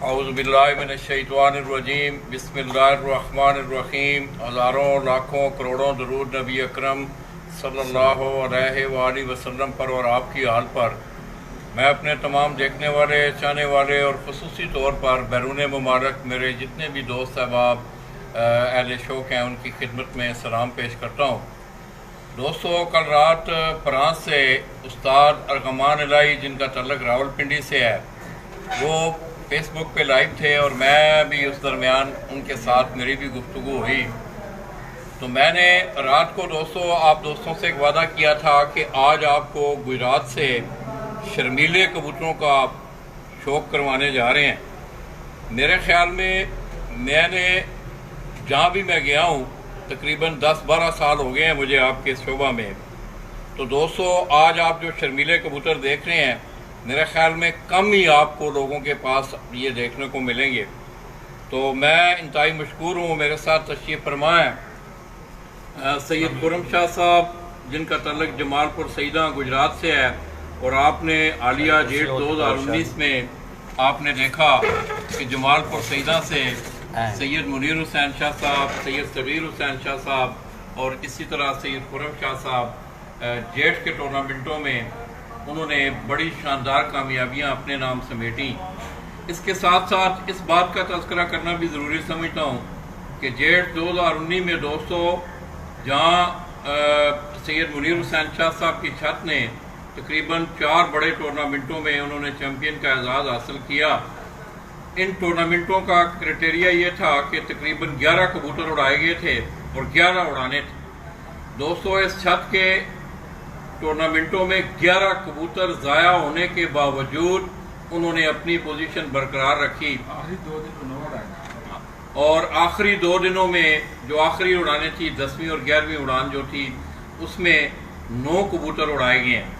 औज़ुबिल्लाहिमिनश्शैतानिर्रजीम बिस्मिल्लाहिर्रहमानिर्रहीम। हज़ारों लाखों करोड़ों दरूद नबी अकरम सल्लल्लाहु अलैहि वसल्लम पर और आपकी हाल पर। मैं अपने तमाम देखने वाले, चाहने वाले और ख़ुसूसी तौर पर बैरून मुबारक मेरे जितने भी दोस्त अहबाब अहले शौक़ हैं उनकी खिदमत में सलाम पेश करता हूँ। दोस्तों, कल रात फ्रांस से उस्ताद अरगमान इलाही जिनका तल्लुक़ रावलपिंडी से है, वो फेसबुक पे लाइव थे और मैं भी उस दरमियान उनके साथ मेरी भी गुफ्तगू हुई। तो मैंने रात को आप दोस्तों से एक वादा किया था कि आज आपको गुजरात से शर्मीले कबूतरों का शौक़ करवाने जा रहे हैं। मेरे ख्याल में मैंने जहाँ भी मैं गया हूँ तकरीबन 10-12 साल हो गए हैं मुझे आपके शोबा में। तो दोस्तों, आज आप जो शर्मीले कबूतर देख रहे हैं, मेरे ख्याल में कम ही आपको लोगों के पास ये देखने को मिलेंगे। तो मैं इंतहाई मशकूर हूँ। मेरे साथ तशरीफ़ फरमा है सैयद खुर्रम शाह साहब जिनका तल्लुक़ जमालपुर सईदा गुजरात से है। और आपने हालिया जेठ 2019 में आपने देखा कि जमालपुर सईदा से सैयद मुनीर हुसैन शाह साहब, सैयद सबीर हुसैन शाह साहब और इसी तरह सैयद खुर्रम शाह साहब जेठ के टूर्नामेंटों में उन्होंने बड़ी शानदार कामयाबियां अपने नाम समेटी। इसके साथ साथ इस बात का तज़किरा करना भी ज़रूरी समझता हूँ कि जेठ 2019 में दोस्तों, जहाँ सैयद मुनीर हुसैन शाह साहब की छत ने तकरीबन 4 बड़े टूर्नामेंटों में उन्होंने चैम्पियन का एजाज़ हासिल किया। इन टूर्नामेंटों का क्राइटेरिया ये था कि तकरीबन 11 कबूतर उड़ाए गए थे और 11 उड़ाने थे। दोस्तों, इस छत के टूर्नामेंटों में 11 कबूतर ज़ाया होने के बावजूद उन्होंने अपनी पोजीशन बरकरार रखी। और आखिरी 2 दिनों में जो आखिरी उड़ानें थी, 10वीं और 11वीं उड़ान जो थी, उसमें 9 कबूतर उड़ाए गए हैं।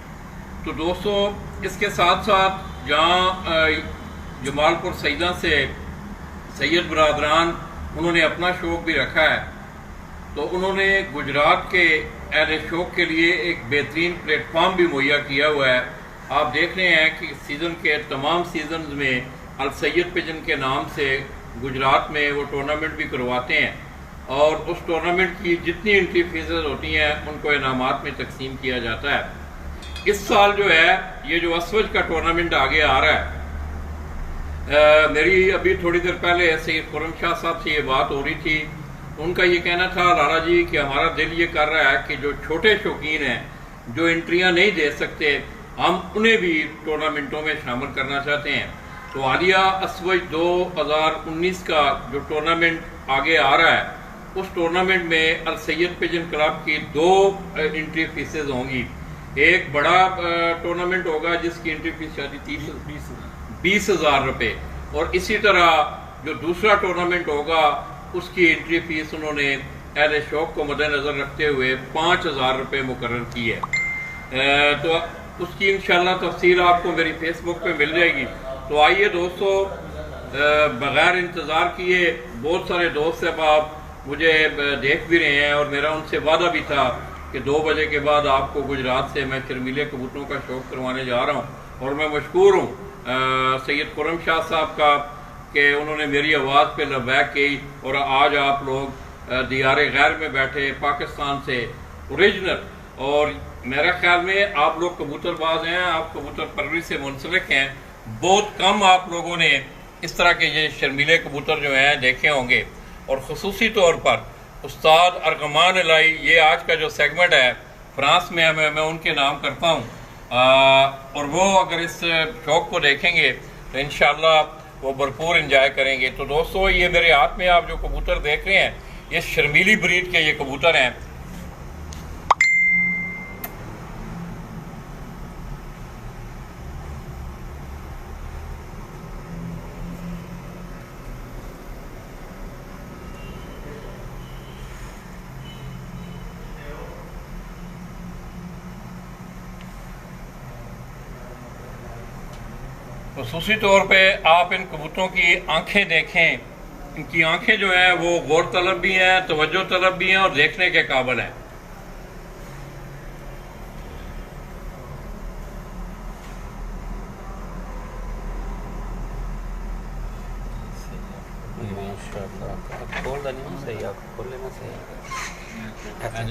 तो दोस्तों, इसके साथ साथ जहाँ जमालपुर सईदा से सैयद बरादरान उन्होंने अपना शौक़ भी रखा है, तो उन्होंने गुजरात के अहले शौक़ के लिए एक बेहतरीन प्लेटफॉर्म भी मुहैया किया हुआ है। आप देख रहे हैं कि सीज़न के तमाम सीजन में अल सैयद पिजन के नाम से गुजरात में वो टूर्नामेंट भी करवाते हैं और उस टूर्नामेंट की जितनी एंट्री फीसेस होती हैं उनको इनामात में तकसीम किया जाता है। इस साल जो है ये जो असवज का टूर्नामेंट आगे आ रहा है, मेरी अभी थोड़ी देर पहले सैयद खुर्रम शाह साहब से ये बात हो रही थी। उनका ये कहना था, लाला जी, कि हमारा दिल ये कर रहा है कि जो छोटे शौकीन हैं, जो एंट्रियां नहीं दे सकते, हम उन्हें भी टूर्नामेंटों में शामिल करना चाहते हैं। तो हालिया असवज 2019 का जो टूर्नामेंट आगे आ रहा है, उस टूर्नामेंट में अल सैयद पिजन क्लब की 2 एंट्री फीसेज होंगी। एक बड़ा टूर्नामेंट होगा जिसकी एंट्री फीस 20,000 रुपये, और इसी तरह जो दूसरा टूर्नामेंट होगा उसकी एंट्री फीस उन्होंने अहले शौक़ को मद्देनज़र रखते हुए 5,000 रुपये मुकर्रर की है। तो उसकी इंशाल्लाह तफसील आपको मेरी फेसबुक पे मिल जाएगी। तो आइए दोस्तों, बग़ैर इंतज़ार किए बहुत सारे दोस्त साहब मुझे देख भी रहे हैं और मेरा उनसे वादा भी था कि 2 बजे के बाद आपको गुजरात से मैं शर्मीले कबूतरों का शौक़ करवाने जा रहा हूँ। और मैं मशकूर हूँ सैयद खुर्रम शाह साहब का कि उन्होंने मेरी आवाज़ पे लब्बैक की और आज आप लोग दियारे गैर में बैठे पाकिस्तान से ओरिजिनल, और मेरे ख्याल में आप लोग कबूतरबाज हैं, आप कबूतर परवरिश से मुंसलिक हैं। बहुत कम आप लोगों ने इस तरह के ये शर्मीले कबूतर जो हैं देखे होंगे। और ख़ुसूसी तौर पर उस्ताद अरगमान इलाही, ये आज का जो सेगमेंट है फ्रांस में मैं उनके नाम करता हूँ, और वो अगर इस शौक़ को देखेंगे तो इंशाल्लाह वो भरपूर इंजॉय करेंगे। तो दोस्तों, ये मेरे हाथ में आप जो कबूतर देख रहे हैं, ये शर्मीली ब्रीड के ये कबूतर हैं। ख़ुसूसी तौर पे आप इन कबूतरों की आंखें देखें। इनकी आंखें जो हैं वो गौर तलब भी हैं, तवज्जो तलब भी हैं और देखने के काबिल हैं। माशाल्लाह खोल दा नहीं सही आप खोल लेना सही अच्छा हाँ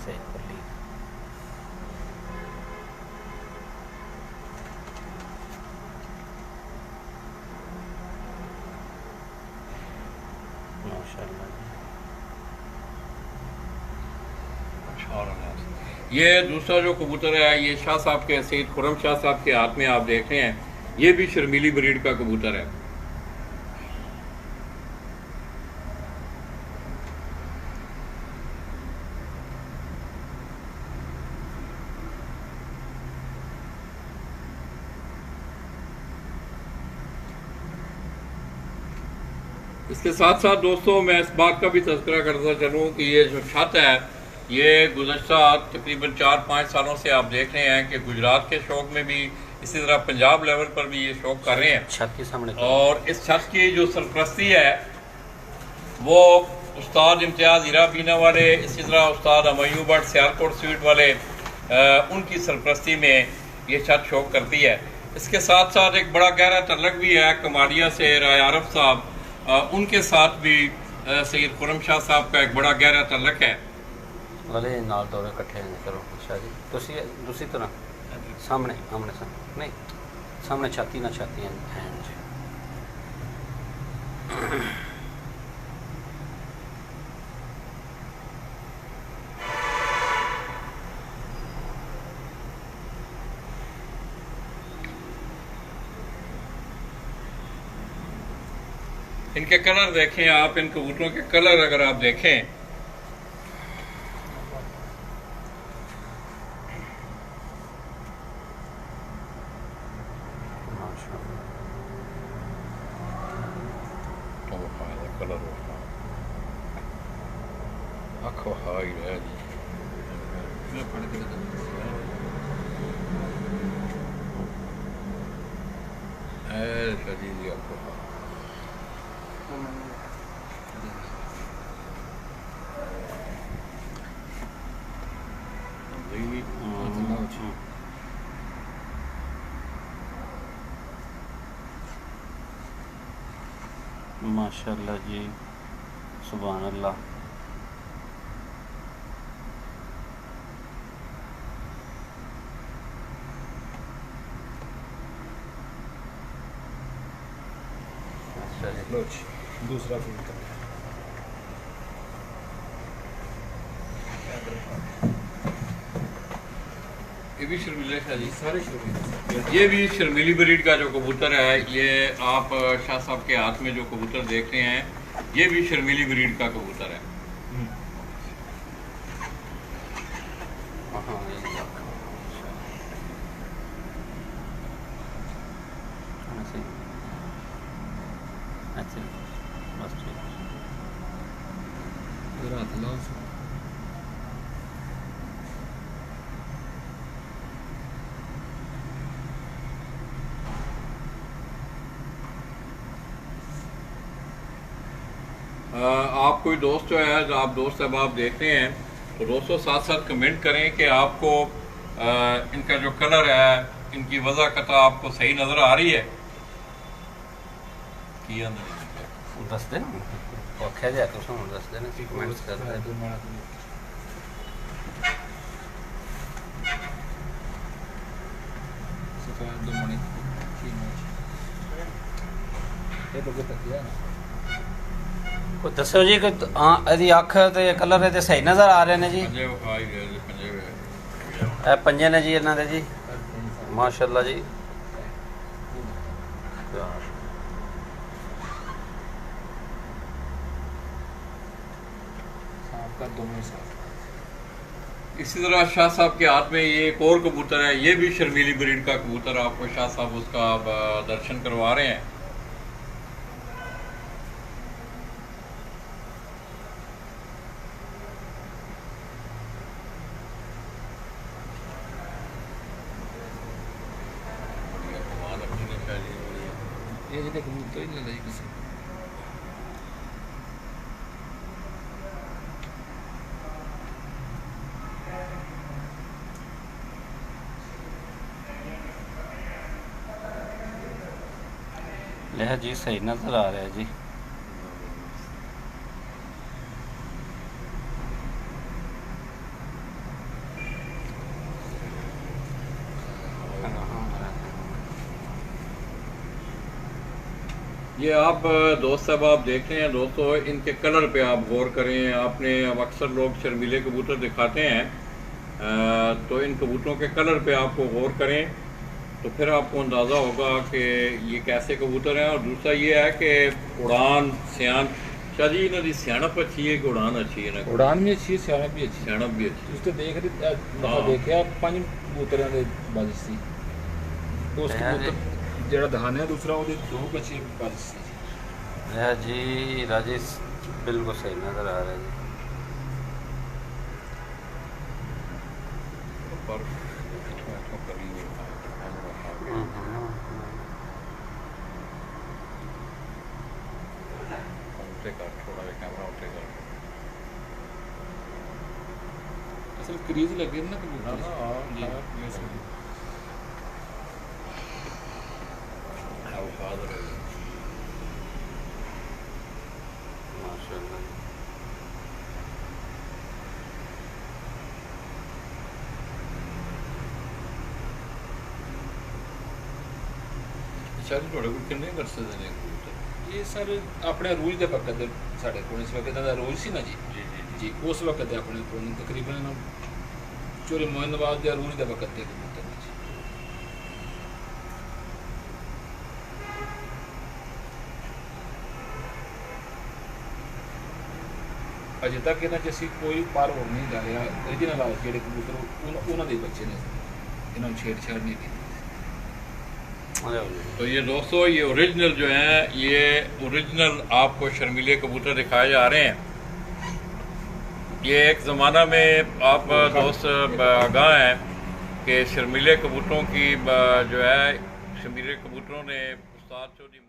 सही खोल ली माशाल्लाह ये दूसरा जो कबूतर है ये शाह साहब के सैयद खुर्रम शाह साहब के हाथ में आप देख रहे हैं, ये भी शर्मीली ब्रीड का कबूतर है। इसके साथ साथ दोस्तों मैं इस बात का भी तज़किरा करता चलूँ कि ये जो छत है ये गुज़श्ता तकरीबन 4-5 सालों से आप देख रहे हैं कि गुजरात के शौक में भी, इसी तरह पंजाब लेवल पर भी ये शौक कर रहे हैं। छत के सामने और इस छत की जो सरपरस्ती है वो उस्ताद इम्तियाज़ हीरा बीना वाले, इसी तरह उस्ताद अमयू भट्ट सियालकोट स्वीट वाले, उनकी सरपरस्ती में ये छत शौक करती है। इसके साथ साथ एक बड़ा गहरा तल्लक भी है कमाडिया से राय आरफ साहब, उनके साथ भी सैयद खुर्रम शाह साहब का एक बड़ा गहरा तल्लक है। वाले नाल दौरे इकट्ठे करो अच्छा जी तुसी दूसरी तरह सामने आमने सामने नहीं सामने छाती ना छाती हैं इनके कलर देखें आप, इन कबूतरों के कलर अगर आप देखें माशाल्लाह जी सुभान अल्लाह। दूसरा ये भी शर्मीले शाह जी, सारे शर्मीले। ये भी शर्मीली ब्रीड का जो कबूतर है, ये आप शाह साहब के हाथ में जो कबूतर देख रहे हैं, ये भी शर्मीली ब्रीड का कबूतर है। आप कोई दोस्त जो है, जो आप दोस्त अब आप देखते हैं, तो दोस्तों साथ साथ कमेंट करें कि आपको इनका जो कलर है, इनकी वजह कता आपको सही नज़र आ रही है। दस दिन औखे जाए तो सुन दस दिन कमेंट्स कर दे कोई दसो जी कि यदि अख ते कलर ते सही नज़र आ रहे हैं जी। पंजे ने जी इन्हों दे जी माशाल्लाह जी। इसी तरह शाह साहब के हाथ में ये एक और कबूतर है, ये भी शर्मीली ब्रीड का कबूतर, आपको शाह साहब उसका दर्शन करवा रहे हैं। लिया जी सही नज़र आ रहा है जी। ये आप दोस्त साहब आप देख रहे हैं दोस्तों, इनके कलर पे आप गौर करें। आपने अब अक्सर लोग शर्मीले कबूतर दिखाते हैं, तो इन कबूतरों के कलर पे आपको गौर करें तो फिर आपको अंदाज़ा होगा कि ये कैसे कबूतर हैं। और दूसरा ये है कि उड़ान सियान शाह जी इन्हों की सियाणप अच्छी है कि उड़ान अच्छी है ना? उड़ान भी अच्छी है, सियाणप भी अच्छी है। सियाणप भी अच्छी ਤੁਸੀਂ ਦੇਖ ਰਹੇ ਹਾਂ। ਦੇਖਿਆ 5 ਕਬੂਤਰਾਂ ਦੇ ਬਾਜ਼ਿਸ਼ ਸੀ। ਉਸ ਹੈ ਜੀ। ਕਬੂਤਰ ਜਿਹੜਾ ਦਹਾਨਿਆ ਦੂਸਰਾ ਉਹਦੇ 2 ਬੱਚੇ ਬਾਜ਼ਿਸ਼ ਸੀ। लिया जी राजेश बिल्कुल सही नज़र आ रहा है जी। पर इसको करी हुई है। उल्टे कर थोड़ा सा कैमरा उल्टे कर। ਅਸਲ ਕਰੀਜ਼ ਲੱਗੇ ਨਾ ना ਕਬੂਤਰ ना जी। ये सही है वो फादर है। माशाल्लाह। अच्छा जी थोड़े को किन्ने करसे देने कबूतर? ਇਹ ਸਰ ਆਪਣੇ ਰੋਜ਼ ਦੇ ਵਕਤ ਦੇ ਸਾਡੇ ਕੋਲ ਇਸ ਵਕਤ ਦਾ ਰੋਜ਼ ਸੀ ਨਾ ਜੀ। जी जी ਜੀ ਉਸ ਵਕਤ ਦੇ ਆਪਣੇ ਕੋਲ ਤਕਰੀਬਨ ਚੋਰੇ ਮੋਇਨਵਾਲ ਦੇ ਰੋਜ਼ ਦੇ ਵਕਤ ਦੇ ਕਬੂਤਰ ਨੇ ਜੀ। ਅਜੇ ਤੱਕ ਇਹਨਾਂ 'ਚ ਅਸੀਂ ਕੋਈ ਪਰ ਹੋਰ ਨਹੀਂ ਲਾਇਆ। ਓਰੀਜਨਲ ਜਿਹੜੇ ਕਬੂਤਰ ਉਹਨਾਂ ਦੇ ਬੱਚੇ ਨੇ, ਇਹਨਾਂ ਨੂੰ ਛੇੜਛਾੜ ਨਹੀਂ ਕੀਤੀ। तो ये दोस्तों ये ओरिजिनल जो हैं ये ओरिजिनल आपको शर्मीले कबूतर दिखाए जा रहे हैं। ये एक ज़माना में आप दोस्त आगाह हैं कि शर्मीले कबूतरों की जो है शर्मीले कबूतरों ने उस्ताद चौधरी